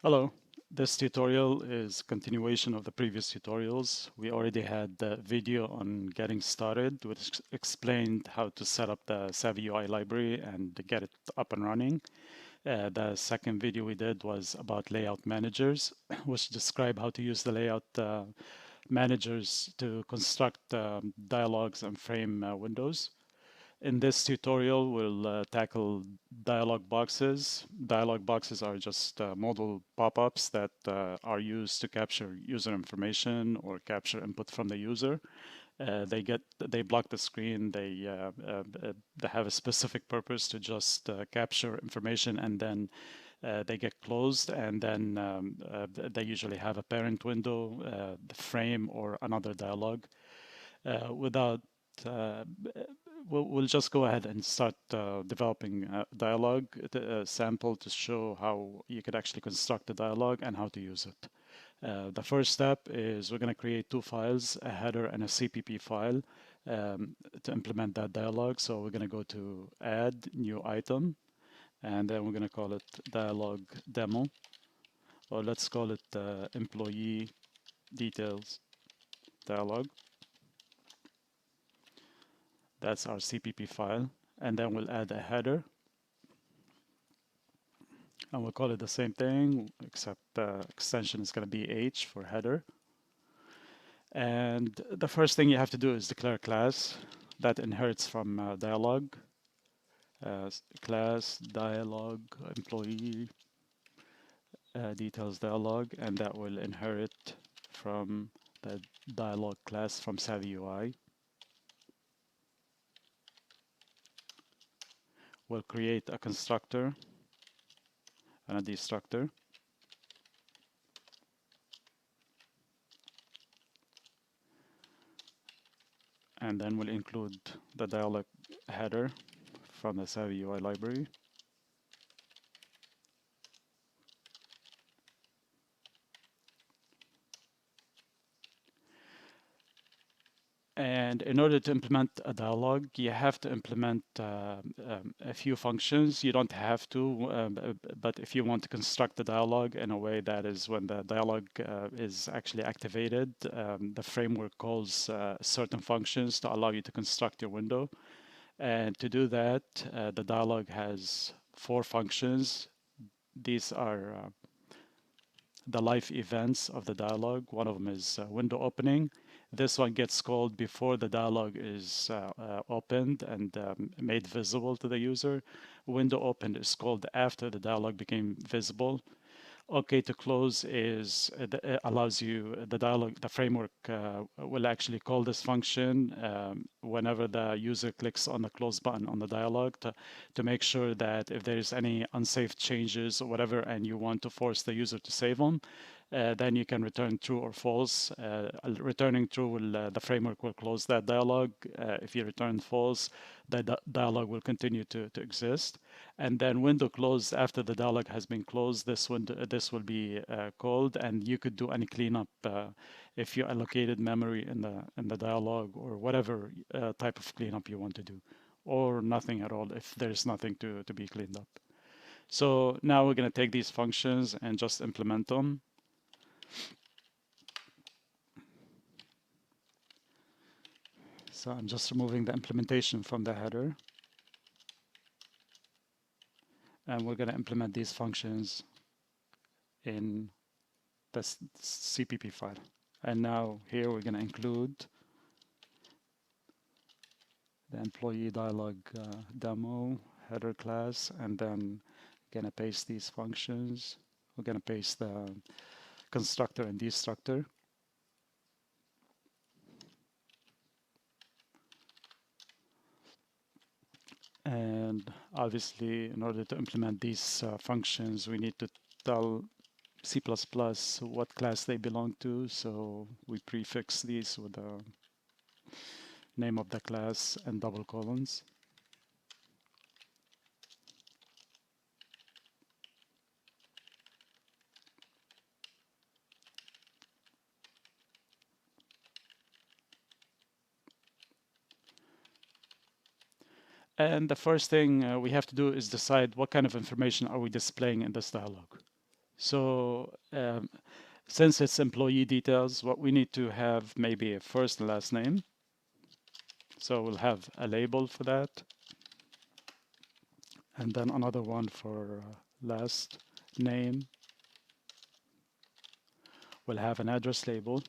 Hello, this tutorial is continuation of the previous tutorials. We already had the video on getting started, which explained how to set up the SavvyUI library and get it up and running. The second video we did was about layout managers, which describe how to use the layout managers to construct dialogues and frame windows. In this tutorial, we'll tackle dialog boxes. Dialog boxes are just modal pop-ups that are used to capture user information or capture input from the user. They block the screen. They have a specific purpose to just capture information, and then they get closed, and then they usually have a parent window, the frame, or another dialog. Without we'll just go ahead and start developing a dialogue sample to show how you could actually construct a dialogue and how to use it. The first step is we're going to create two files, a header and a CPP file to implement that dialogue. So we're going to go to add new item, and then we're going to call it dialog demo, or let's call it employee details dialog. That's our CPP file. And then we'll add a header. And we'll call it the same thing, except the extension is going to be H for header. And the first thing you have to do is declare a class that inherits from dialog. Class dialog employee details dialog, and that will inherit from the dialog class from SavvyUI. We'll create a constructor and a destructor. And then we'll include the dialog header from the SavvyUI library. And in order to implement a dialog, you have to implement a few functions. You don't have to, but if you want to construct the dialog in a way that is when the dialog is actually activated, the framework calls certain functions to allow you to construct your window. And to do that, the dialog has 4 functions. These are the live events of the dialog. One of them is window opening. This one gets called before the dialog is opened and made visible to the user. Window opened is called after the dialog became visible. OK to close is allows you the framework will actually call this function whenever the user clicks on the close button on the dialog to make sure that if there's any unsafe changes or whatever and you want to force the user to save them, then you can return true or false. Returning true will the framework will close that dialog. If you return false, the dialog will continue to exist. And then window closed after the dialog has been closed. This will be called, and you could do any cleanup if you allocated memory in the dialog or whatever type of cleanup you want to do, or nothing at all if there's nothing to be cleaned up. So now we're going to take these functions and just implement them. So I'm just removing the implementation from the header. And we're going to implement these functions in the CPP file. And now here we're going to include the employee dialog demo header class, and then going to paste these functions. We're going to paste the constructor and destructor. And obviously, in order to implement these functions, we need to tell C++ what class they belong to. So we prefix these with the name of the class and double colons. And the first thing we have to do is decide what kind of information are we displaying in this dialog. So since it's employee details, what we need to have maybe a first and last name. So we'll have a label for that. And then another one for last name. We'll have an address label.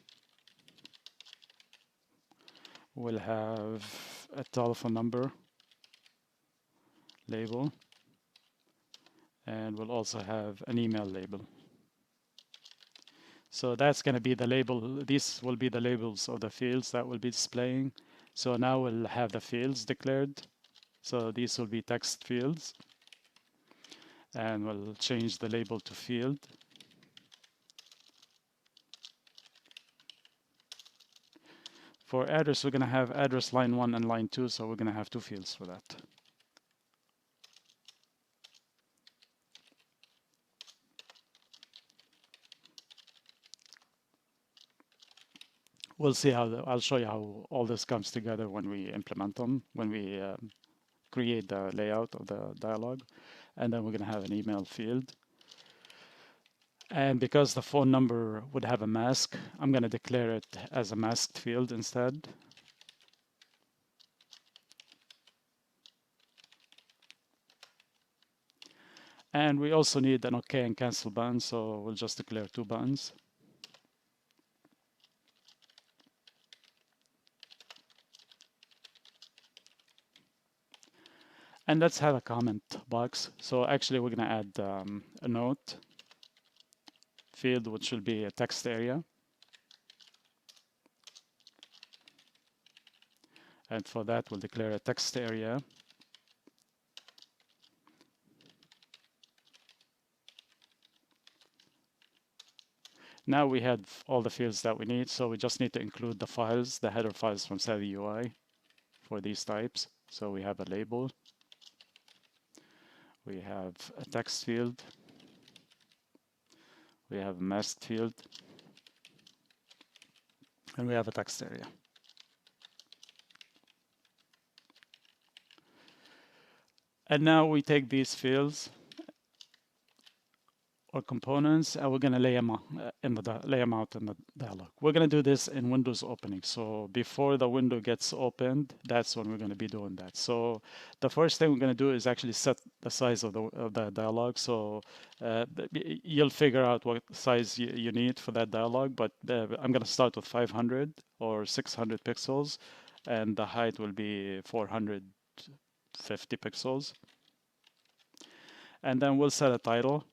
We'll have a telephone number label. And we'll also have an email label. So that's going to be the label. These will be the labels of the fields that we'll be displaying. So now we'll have the fields declared. So these will be text fields. And we'll change the label to field. For address, we're going to have address line 1 and line 2, so we're going to have 2 fields for that. We'll see how, I'll show you how all this comes together when we implement them, when we create the layout of the dialog. And then we're going to have an email field. And because the phone number would have a mask, I'm going to declare it as a masked field instead. And we also need an OK and cancel button, so we'll just declare 2 buttons. And let's have a comment box. So actually, we're going to add a note field, which will be a text area. And for that, we'll declare a text area. Now we have all the fields that we need, so we just need to include the files, the header files from SavvyUI for these types. So we have a label, we have a text field, we have a masked field, and we have a text area. And now we take these fields or components, and we're going to lay them out in the dialog. We're going to do this in Windows opening. So before the window gets opened, that's when we're going to be doing that. So the first thing we're going to do is actually set the size of the dialog. So you'll figure out what size you need for that dialog, but I'm going to start with 500 or 600 pixels, and the height will be 450 pixels. And then we'll set a title.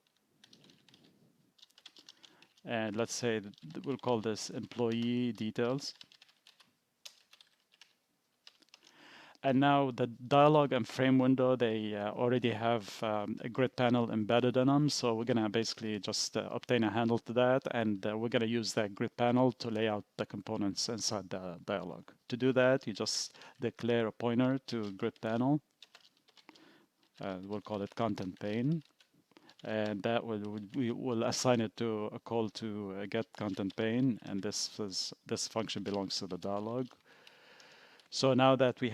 And let's say we'll call this employee details. And now the dialog and frame window, they already have a grid panel embedded in them. So we're going to basically just obtain a handle to that. And we're going to use that grid panel to lay out the components inside the dialog. To do that, you just declare a pointer to grid panel. We'll call it content pane. And that we will assign it to a call to get content pane, and this function belongs to the dialog. So now that we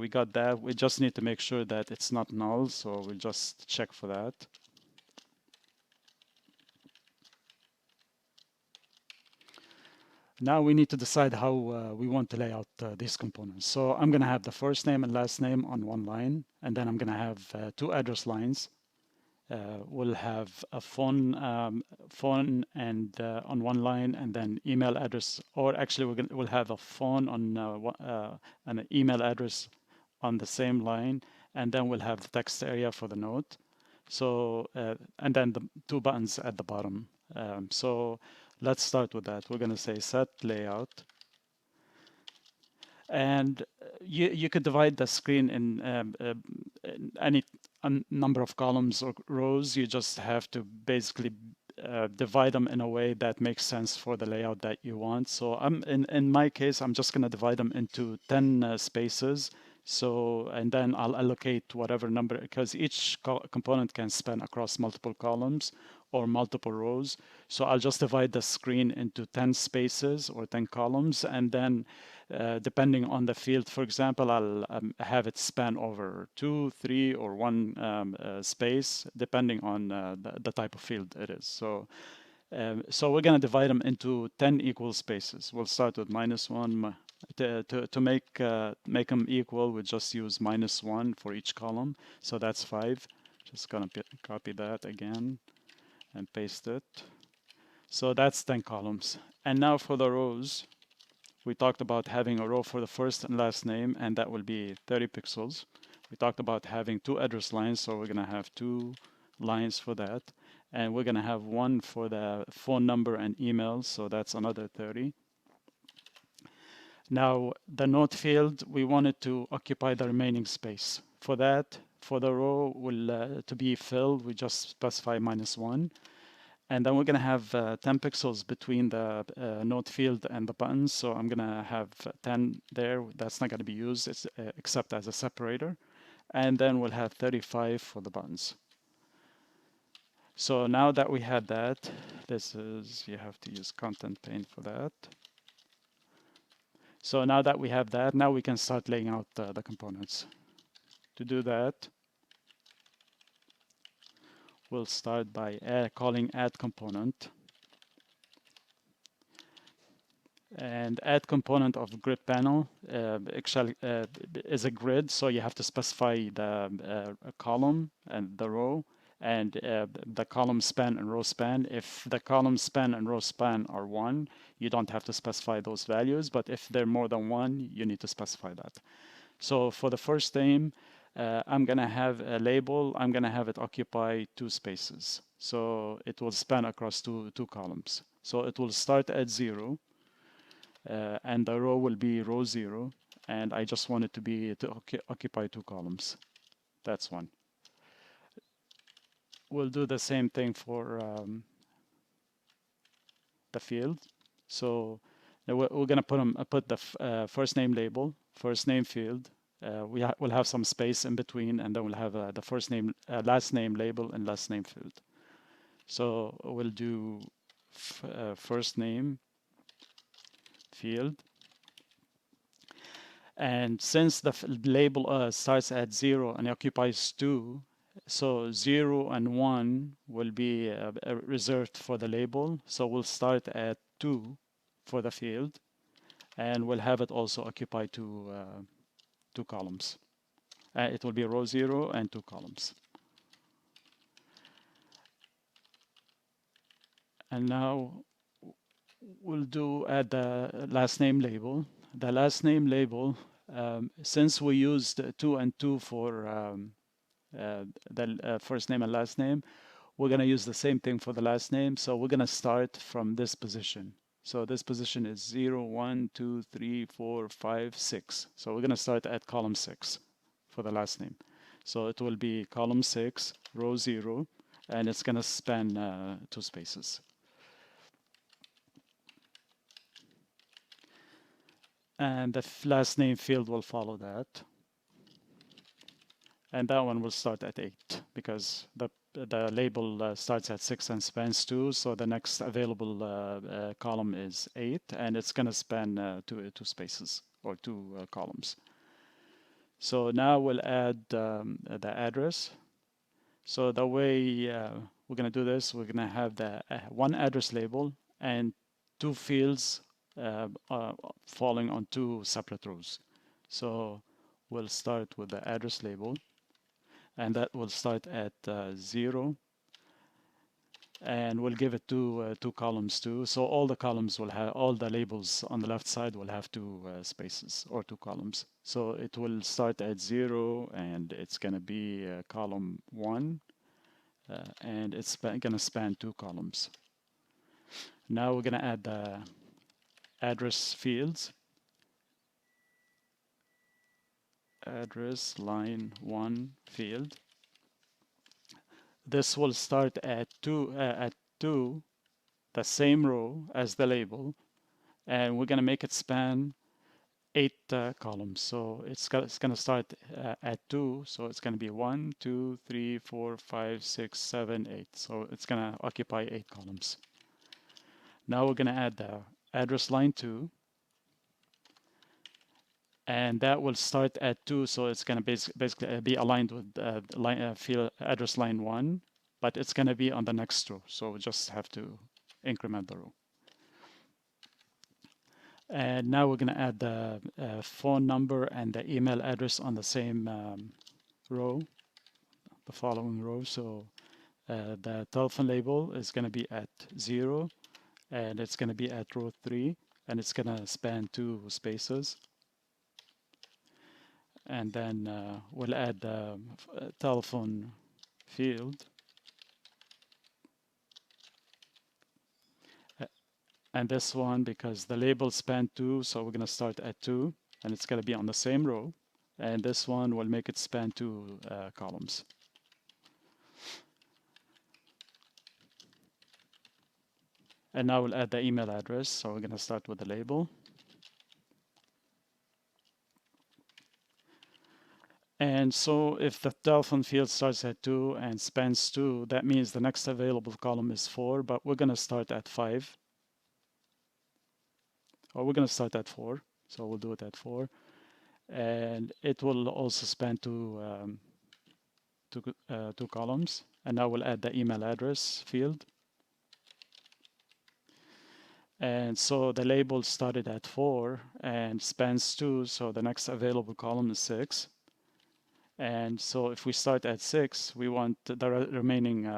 got that, we just need to make sure that it's not null. So we'll just check for that. Now we need to decide how we want to lay out these components. So I'm going to have the first name and last name on one line, and then I'm going to have 2 address lines. We'll have a phone and on one line, and then email address, or actually we'll have a phone on and an email address on the same line, and then we'll have the text area for the note. So and then the 2 buttons at the bottom. So let's start with that. We're going to say set layout. And you could divide the screen in any number of columns or rows. You just have to basically divide them in a way that makes sense for the layout that you want. So in my case, I'm just going to divide them into 10 spaces. So, and then I'll allocate whatever number, because each component can span across multiple columns, or multiple rows. So I'll just divide the screen into 10 spaces or 10 columns, and then depending on the field, for example, I'll have it span over 2, 3, or 1 space, depending on the type of field it is. So we're going to divide them into 10 equal spaces. We'll start with -1. To make them equal, we just use -1 for each column. So that's 5. Just going to copy that again and paste it. So that's 10 columns. And now for the rows, we talked about having a row for the first and last name, and that will be 30 pixels. We talked about having 2 address lines, so we're going to have 2 lines for that. And we're going to have 1 for the phone number and email, so that's another 30. Now, the note field, we wanted to occupy the remaining space. For that, for the row to be filled, we just specify -1. And then we're going to have 10 pixels between the note field and the buttons. So I'm going to have 10 there. That's not going to be used except as a separator. And then we'll have 35 for the buttons. So now that we had that, you have to use content pane for that. So now that we have that, now we can start laying out the components. To do that, we'll start by calling add component. And add component of grid panel actually is a grid, so you have to specify the column and the row, and the column span and row span. If the column span and row span are 1, you don't have to specify those values, but if they're more than 1, you need to specify that. So for the first name, I'm going to have a label. I'm going to have it occupy 2 spaces. So it will span across two columns. So it will start at 0, and the row will be row 0. And I just want it to occupy 2 columns. That's 1. We'll do the same thing for the field. So we're going to put the first name label, first name field. We'll have some space in between, and then we'll have the first name, last name label, and last name field. So we'll do first name field. And since the label starts at 0 and occupies 2, so 0 and 1 will be reserved for the label. So we'll start at 2 for the field, and we'll have it also occupy 2 columns. It will be row 0 and 2 columns. And now we'll add the last name label. The last name label, since we used 2 and 2 for the first name and last name, we're going to use the same thing for the last name. So we're going to start from this position. So this position is 0, 1, 2, 3, 4, 5, 6. So we're going to start at column 6 for the last name. So it will be column 6, row 0, and it's going to span 2 spaces. And the last name field will follow that. And that one will start at 8 because the label starts at 6 and spans 2. So the next available column is 8, and it's going to span 2 spaces or 2 columns. So now we'll add the address. So the way we're going to do this, we're going to have the one address label and 2 fields falling on 2 separate rows. So we'll start with the address label, and that will start at 0, and we'll give it 2 columns too. So all the columns will have, all the labels on the left side will have 2 spaces or 2 columns. So it will start at 0, and it's going to be column 1, and it's going to span 2 columns. Now we're going to add the address fields. Address line 1 field. This will start at 2, the same row as the label, and we're going to make it span 8 columns. So it's going to start at 2. So it's going to be 1, 2, 3, 4, 5, 6, 7, 8. So it's going to occupy 8 columns. Now we're going to add the address line 2. And that will start at 2. So it's going to basically be aligned with field address line 1. But it's going to be on the next row. So we just have to increment the row. And now we're going to add the phone number and the email address on the same row, the following row. So the telephone label is going to be at 0, and it's going to be at row 3, and it's going to span 2 spaces. And then we'll add the telephone field. And this one, because the label span 2, so we're going to start at 2, and it's going to be on the same row. And this one will make it span 2 columns. And now we'll add the email address. So we're going to start with the label. And so if the telephone field starts at 2 and spans 2, that means the next available column is 4, but we're going to start at 5. Or we're going to start at 4. So we'll do it at 4. And it will also span 2 columns. And now we'll add the email address field. And so the label started at 4 and spans 2, so the next available column is 6. And so if we start at 6, we want the remaining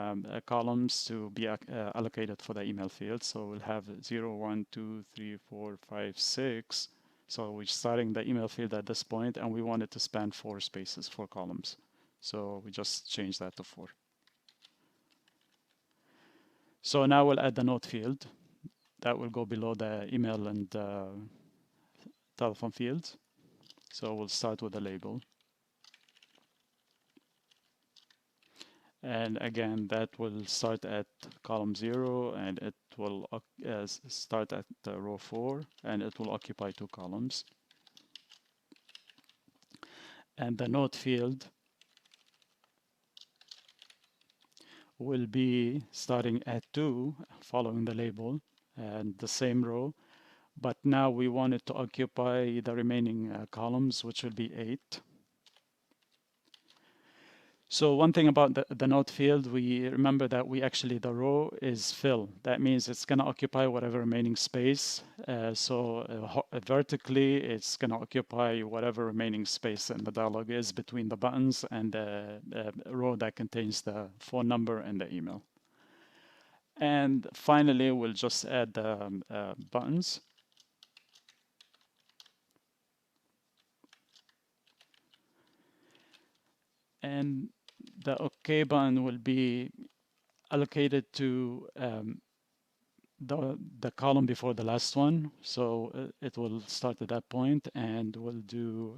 columns to be allocated for the email field. So we'll have 0, 1, 2, 3, 4, 5, 6. So we're starting the email field at this point, and we want it to span 4 spaces, 4 columns. So we just change that to 4. So now we'll add the note field. That will go below the email and telephone fields. So we'll start with the label. And again, that will start at column 0, and it will start at row 4, and it will occupy 2 columns. And the note field will be starting at 2, following the label, and the same row. But now we want it to occupy the remaining columns, which will be 8. So one thing about the note field, we remember that the row is fill. That means it's going to occupy whatever remaining space. Vertically, it's going to occupy whatever remaining space in the dialog is between the buttons and the row that contains the phone number and the email. And finally, we'll just add the buttons. And the OK button will be allocated to the column before the last one. So it will start at that point, and we'll do,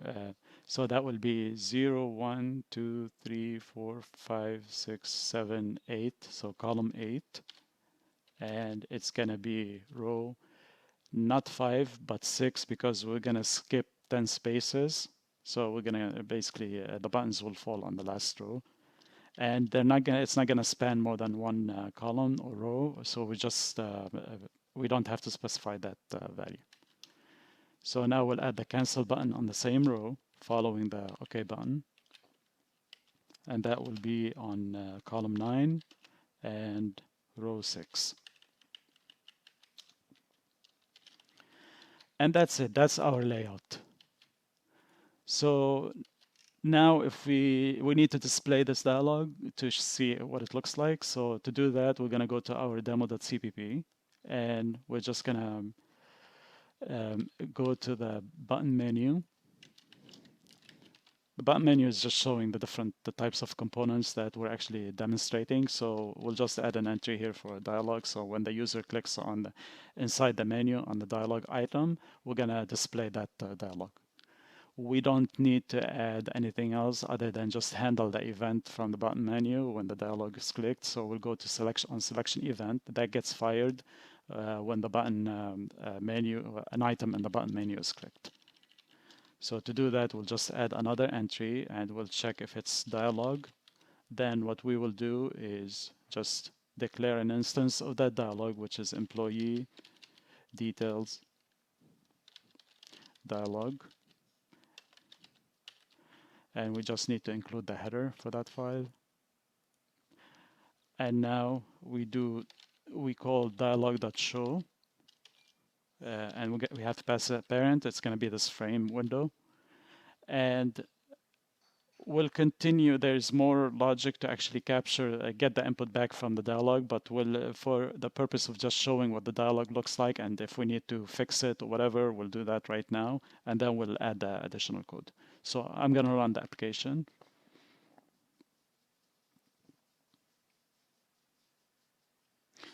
so that will be 0, 1, 2, 3, 4, 5, 6, 7, 8. So column 8. And it's going to be row not 5, but 6, because we're going to skip 10 spaces. So we're going to basically, the buttons will fall on the last row. And it's not gonna span more than 1 column or row. So we don't have to specify that value. So now we'll add the cancel button on the same row, following the OK button. And that will be on column 9 and row 6. And that's it. That's our layout. So now, if we need to display this dialog to see what it looks like. So to do that, we're going to go to our demo.cpp, and we're just going to go to the button menu. The button menu is just showing the types of components that we're actually demonstrating. So we'll just add an entry here for a dialog. So when the user clicks on inside the menu on the dialog item, we're going to display that dialog. We don't need to add anything else other than just handle the event from the button menu when the dialog is clicked. So we'll go to selection event that gets fired when the button menu, an item in the button menu is clicked. So to do that, we'll just add another entry and we'll check if it's dialog. Then what we will do is just declare an instance of that dialog, which is employee details dialog. And we just need to include the header for that file. And now we call dialog.show. And we have to pass a parent. It's going to be this frame window. And we'll continue. There's more logic to actually capture, get the input back from the dialog, but we'll, for the purpose of just showing what the dialog looks like, and if we need to fix it or whatever, we'll do that right now, and then we'll add the additional code. So I'm going to run the application.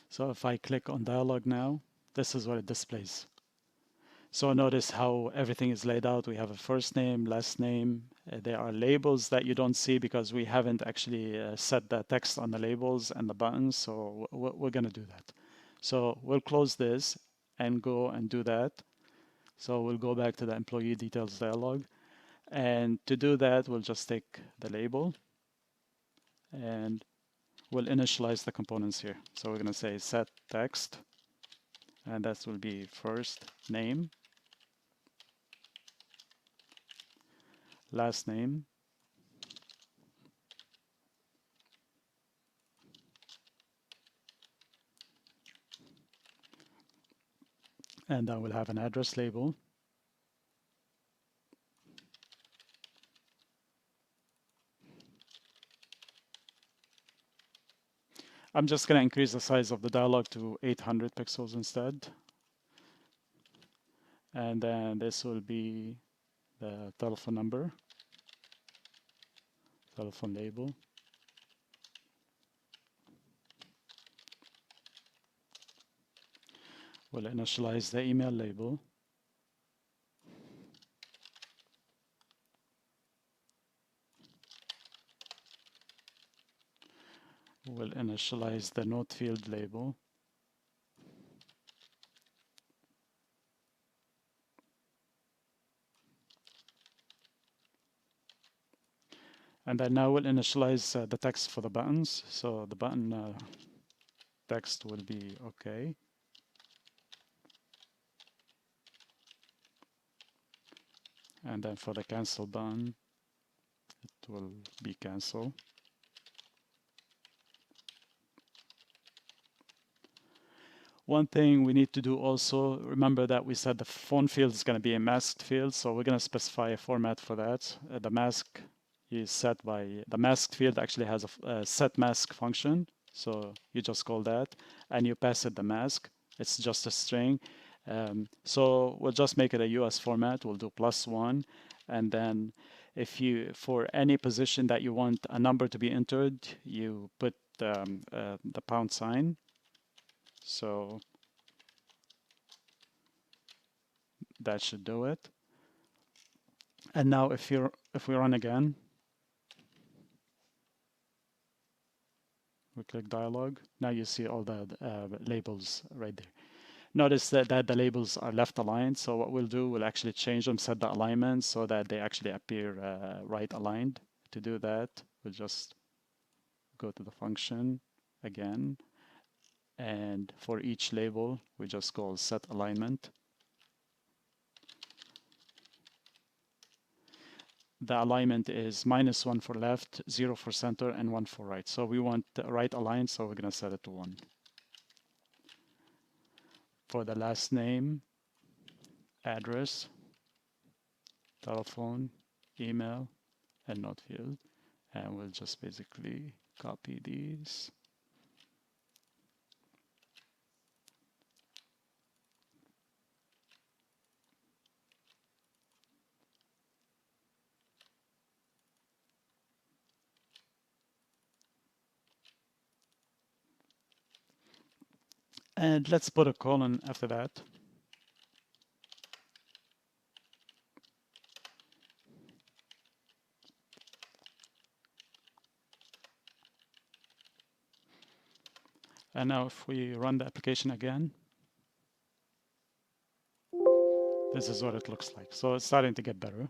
So if I click on dialog now, this is what it displays. So notice how everything is laid out. We have a first name, last name. There are labels that you don't see because we haven't actually set the text on the labels and the buttons. So we're going to do that. So we'll close this and go and do that. So we'll go back to the employee details dialog. And to do that, we'll just take the label and we'll initialize the components here. So we're going to say set text, and that will be first name, last name, and then we'll have an address label. I'm just going to increase the size of the dialog to 800 pixels instead. And then this will be the telephone number, telephone label. We'll initialize the email label. We'll initialize the note field label. And then now we'll initialize the text for the buttons. So the button text will be OK. And then for the cancel button, it will be cancel. One thing we need to do also, remember that we said the phone field is going to be a masked field, so we're going to specify a format for that. The mask is set by, the masked field actually has a set mask function, so you just call that, and you pass it the mask. It's just a string. So we'll just make it a US format. We'll do +1, and then if you, for any position that you want a number to be entered, you put the pound sign. So that should do it. And now if we run again, we click dialog. Now you see all the labels right there. Notice that the labels are left aligned. So what we'll do, we'll actually change them, set the alignment so that they actually appear right aligned. To do that, we'll just go to the function again. And for each label, we just call set alignment. The alignment is -1 for left, 0 for center, and 1 for right. So we want the right aligned, so we're going to set it to 1. For the last name, address, telephone, email, and note field. And we'll just basically copy these. And let's put a colon after that. And now if we run the application again, This is what it looks like. So it's starting to get better.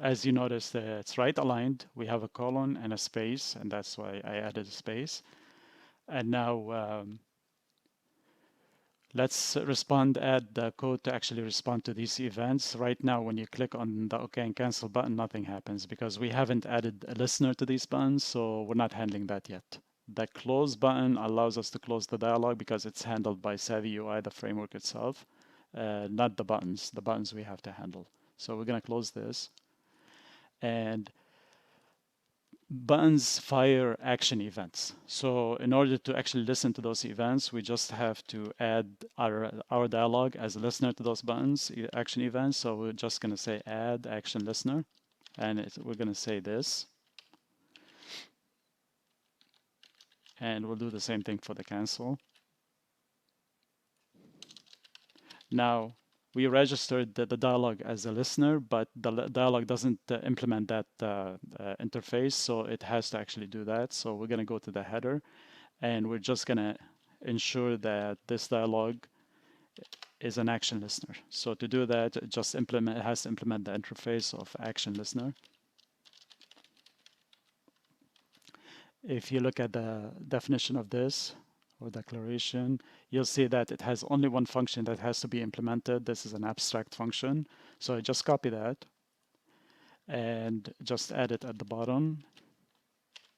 As you notice, it's right aligned. We have a colon and a space, and that's why I added a space. And now let's add the code to actually respond to these events. Right now, when you click on the OK and cancel button, nothing happens because we haven't added a listener to these buttons, so we're not handling that yet. The close button allows us to close the dialog because it's handled by SavvyUI, the framework itself, not the buttons. The buttons we have to handle. So we're going to close this. And buttons fire action events. So in order to actually listen to those events, we just have to add our dialog as a listener to those buttons, action events. So we're just going to say add action listener, and we're going to say this. And we'll do the same thing for the cancel. Now, we registered the dialog as a listener, but the dialog doesn't implement that interface, so it has to actually do that. So we're going to go to the header, and we're just going to ensure that this dialog is an action listener. So to do that, it has to implement the interface of action listener. If you look at the definition of this, or declaration, you'll see that it has only one function that has to be implemented. This is an abstract function. So I just copy that and just add it at the bottom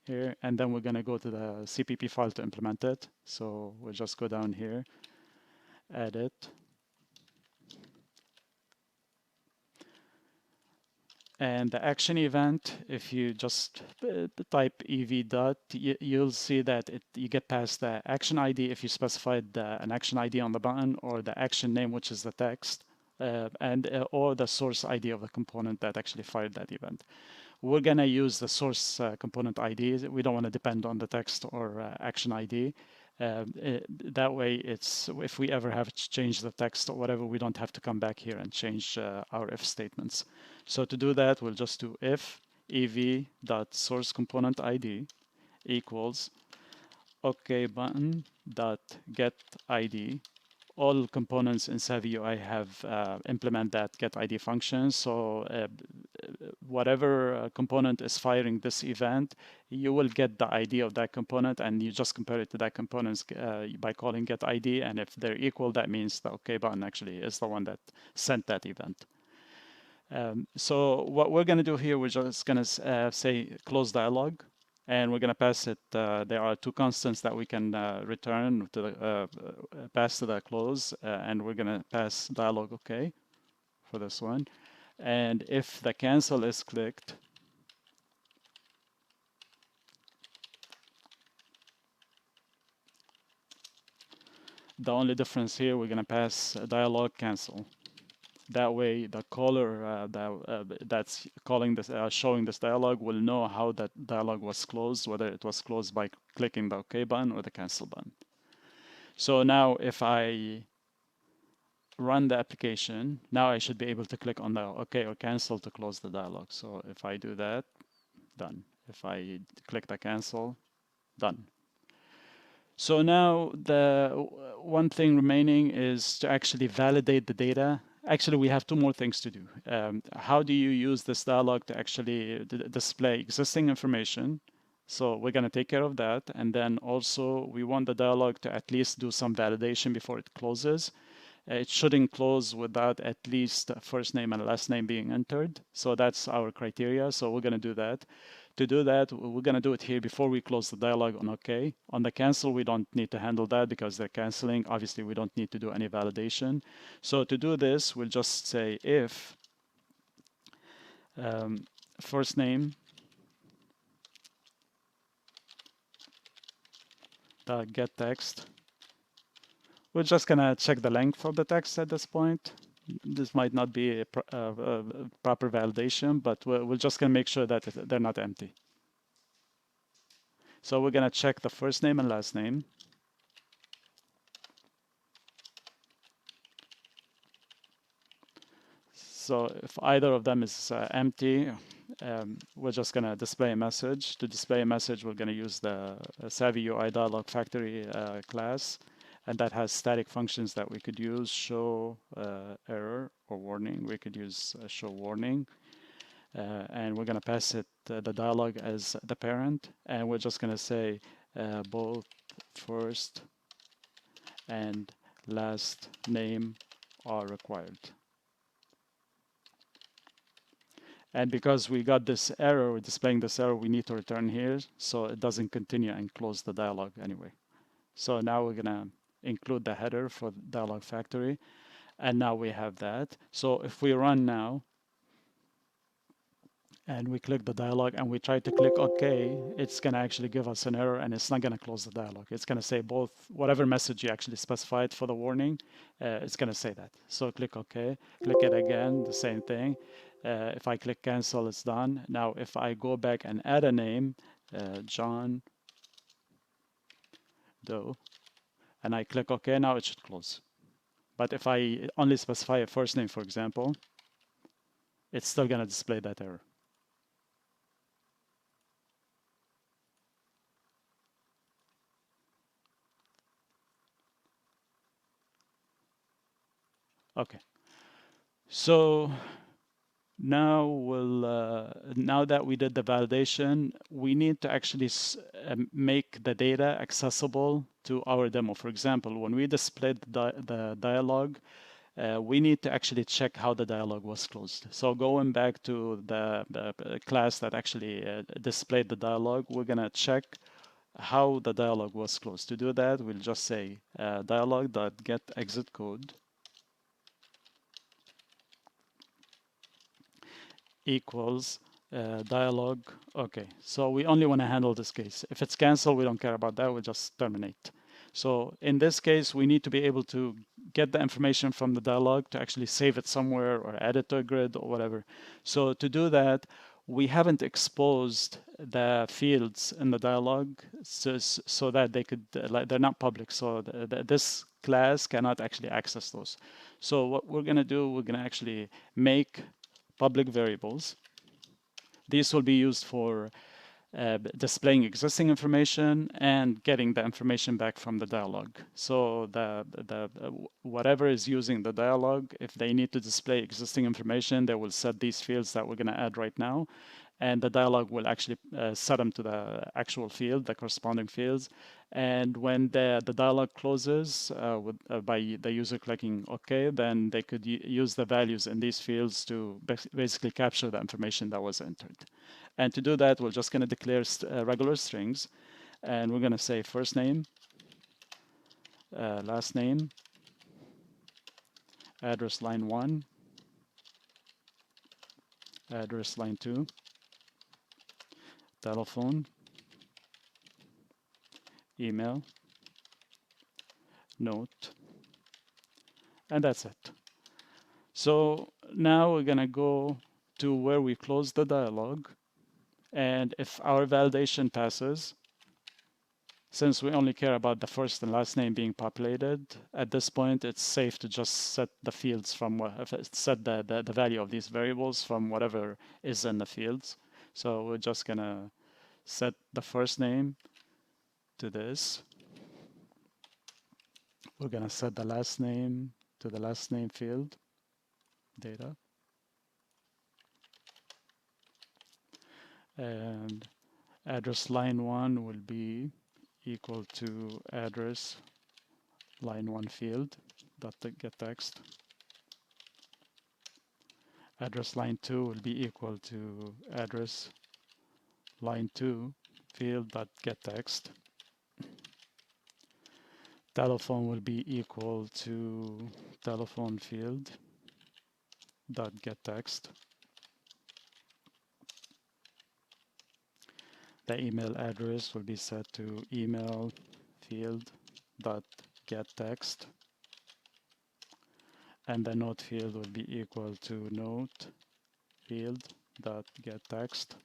here. And then we're going to go to the CPP file to implement it. So we'll just go down here, add it. And the action event, if you just type ev dot, you'll see that you get past the action ID if you specified an action ID on the button, or the action name, which is the text, or the source ID of the component that actually fired that event. We're going to use the source component ID. We don't want to depend on the text or action ID. That way, if we ever have to change the text or whatever, we don't have to come back here and change our if statements. So to do that, we'll just do if ev.sourceComponentID equals OK button dot get ID. All components in SavvyUI have implement that get ID function. So whatever component is firing this event, you will get the ID of that component, and you just compare it to that component by calling get ID. And if they're equal, that means the OK button actually is the one that sent that event. So what we're going to do here, we're just going to say close dialog. And we're going to pass it. There are two constants that we can return to the pass to the close, and we're going to pass dialog OK for this one. And if the cancel is clicked, the only difference here, we're going to pass dialog cancel. That way, the caller that's calling this, showing this dialog will know how that dialog was closed, whether it was closed by clicking the OK button or the cancel button. So now if I run the application, now I should be able to click on the OK or cancel to close the dialog. So if I do that, done. If I click the cancel, done. So now the one thing remaining is to actually validate the data. Actually, we have two more things to do. How do you use this dialog to actually display existing information? So we're going to take care of that. And then also we want the dialog to at least do some validation before it closes. It shouldn't close without at least first name and last name being entered. So that's our criteria. So we're going to do that. To do that, we're going to do it here before we close the dialog on OK. On the cancel, we don't need to handle that because they're canceling. Obviously, we don't need to do any validation. So to do this, we'll just say if first name get text. We're just going to check the length of the text at this point. This might not be a proper validation, but we're just going to make sure that they're not empty. So we're going to check the first name and last name. So if either of them is empty, we're just going to display a message. To display a message, we're going to use the SavvyUI Dialog Factory class. and that has static functions that we could use, show error or warning. We could use show warning, and we're going to pass it the dialog as the parent, and we're just going to say both first and last name are required. And because we got this error, we're displaying this error, we need to return here so it doesn't continue and close the dialog anyway. So now we're gonna include the header for dialog factory, and now we have that. So if we run now and we click the dialog and we try to click OK, it's gonna actually give us an error and it's not gonna close the dialog. It's gonna say both, whatever message you actually specified for the warning, it's gonna say that. So click OK, click it again, the same thing. If I click cancel, it's done. Now if I go back and add a name, John Doe, and I click OK, now it should close. But if I only specify a first name, for example, it's still gonna display that error. Okay. So now now that we did the validation, we need to actually make the data accessible to our demo. For example, when we displayed the dialog, we need to actually check how the dialog was closed. So going back to the class that actually displayed the dialog, we're gonna check how the dialog was closed. To do that, we'll just say dialog.getExitCode equals dialog. Okay, so we only want to handle this case. If it's cancelled, we don't care about that. We'll just terminate. So in this case, we need to be able to get the information from the dialog to actually save it somewhere or add it to a grid or whatever. So to do that, we haven't exposed the fields in the dialog so that they could, they're not public. So this class cannot actually access those. So what we're going to do, we're going to actually make public variables. These will be used for displaying existing information and getting the information back from the dialog. So whatever is using the dialog, if they need to display existing information, they will set these fields that we're going to add right now. And the dialog will actually set them to the actual field, the corresponding fields. And when the dialog closes by the user clicking OK, then they could use the values in these fields to basically capture the information that was entered. And to do that, we're just going to declare regular strings. And we're going to say first name, last name, address line 1, address line 2, telephone, email, note, and that's it. So now we're going to go to where we close the dialog. And if our validation passes, since we only care about the first and last name being populated, at this point it's safe to just set the fields from set the value of these variables from whatever is in the fields. So we're just gonna set the first name to this. We're gonna set the last name to the last name field data. And address line 1 will be equal to address line 1 field dot get text. Address line 2 will be equal to address line 2 field dot get text. Telephone will be equal to telephone field dot get text. The email address will be set to email field dot get text, and the note field will be equal to note field dot get text.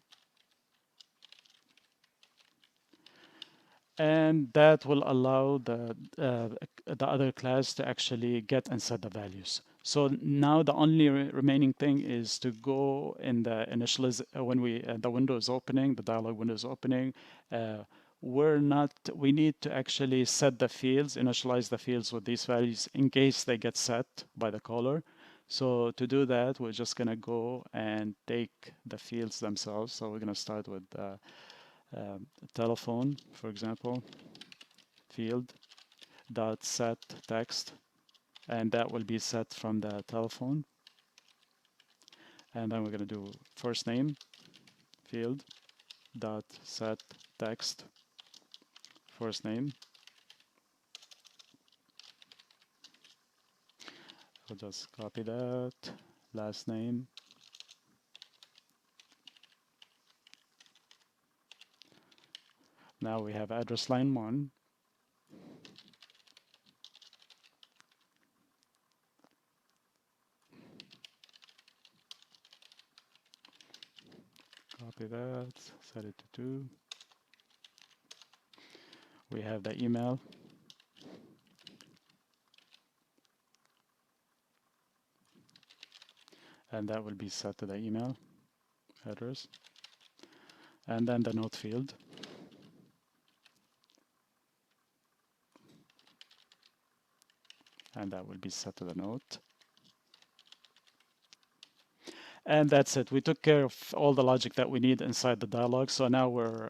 And that will allow the other class to actually get and set the values. So now the only remaining thing is to go in the initialize when the window is opening, the dialog window is opening. we need to actually set the fields, initialize the fields with these values in case they get set by the caller. So to do that, we're just going to go and take the fields themselves. So we're going to start with telephone, for example, field dot set text, and that will be set from the telephone. And then we're going to do first name field dot set text first name. I'll just copy that. Last name. Now we have address line 1. Copy that, set it to 2. We have the email. And that will be set to the email address. And then the note field. And that will be set to the note. And that's it. We took care of all the logic that we need inside the dialog. So now we're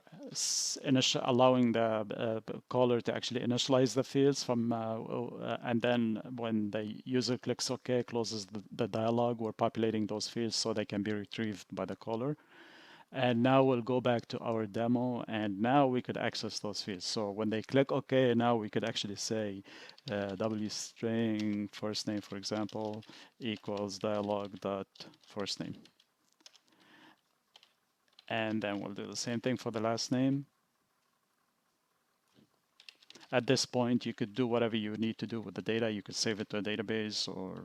allowing the caller to actually initialize the fields from, and then when the user clicks OK, closes the dialog, we're populating those fields so they can be retrieved by the caller. And now we'll go back to our demo, and now we could access those fields. So when they click OK, now we could actually say W string first name, for example, equals dialog dot first name. And then we'll do the same thing for the last name. At this point, you could do whatever you need to do with the data. You could save it to a database or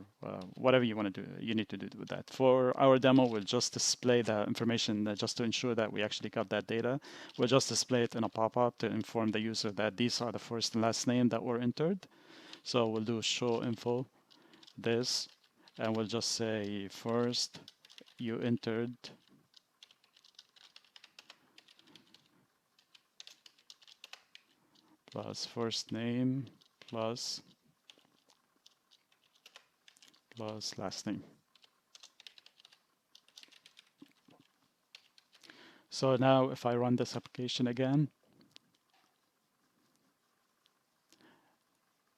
whatever you want to do. You need to do with that. For our demo, we'll just display the information just to ensure that we actually got that data. We'll just display it in a pop-up to inform the user that these are the first and last name that were entered. So we'll do show info this, and we'll just say first you entered plus first name plus last name. So now if I run this application again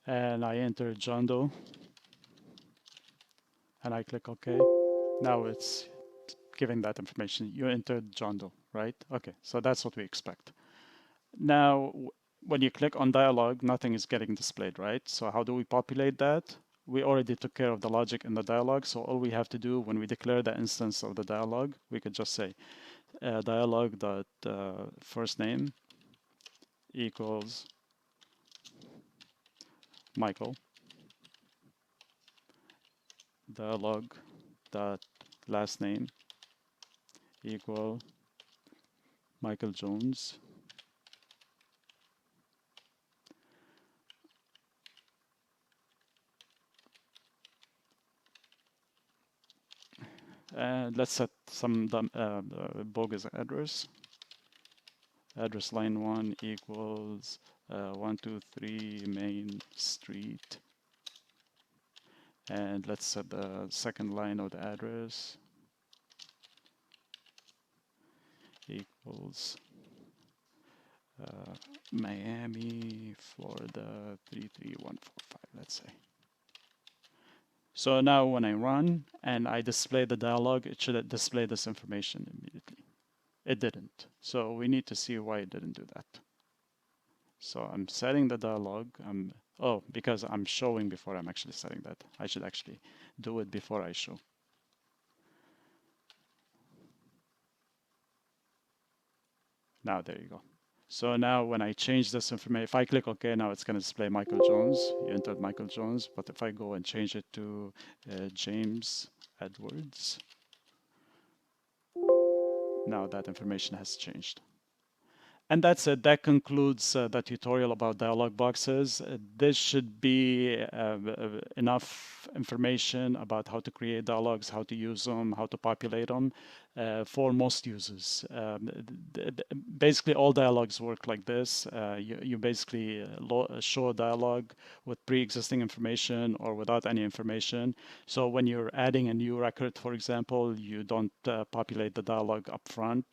and I enter John Doe and I click OK, now it's giving that information. You entered John Doe, right? Okay, so that's what we expect. Now, when you click on dialog, nothing is getting displayed, right? So how do we populate that? We already took care of the logic in the dialog, so all we have to do when we declare the instance of the dialog, we could just say dialog dot first name equals Michael. Dialog dot last name equal Michael Jones. And let's set some bogus address. Address line 1 equals 123 Main Street. And let's set the second line of the address equals Miami, Florida 33145, let's say. So now when I run and I display the dialog, it should display this information immediately. It didn't. So we need to see why it didn't do that. So I'm setting the dialog. Because I'm showing before I'm actually setting that. I should actually do it before I show. Now there you go. So now when I change this information, if I click OK, now it's going to display Michael Jones. You entered Michael Jones. But if I go and change it to James Edwards, now that information has changed. And that's it. That concludes the tutorial about dialog boxes. This should be enough information about how to create dialogues, how to use them, how to populate them. for most users. Basically, all dialogues work like this. You basically show a dialogue with pre-existing information or without any information. So when you're adding a new record, for example, you don't populate the dialogue up front.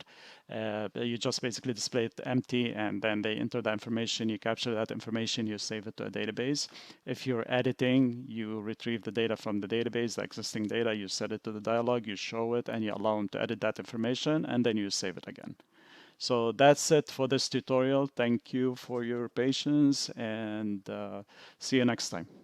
You just basically display it empty, and then they enter the information. You capture that information, you save it to a database. If you're editing, you retrieve the data from the database, the existing data, you set it to the dialogue, you show it, and you allow them to edit that information, and then you save it again. So that's it for this tutorial. Thank you for your patience, and see you next time.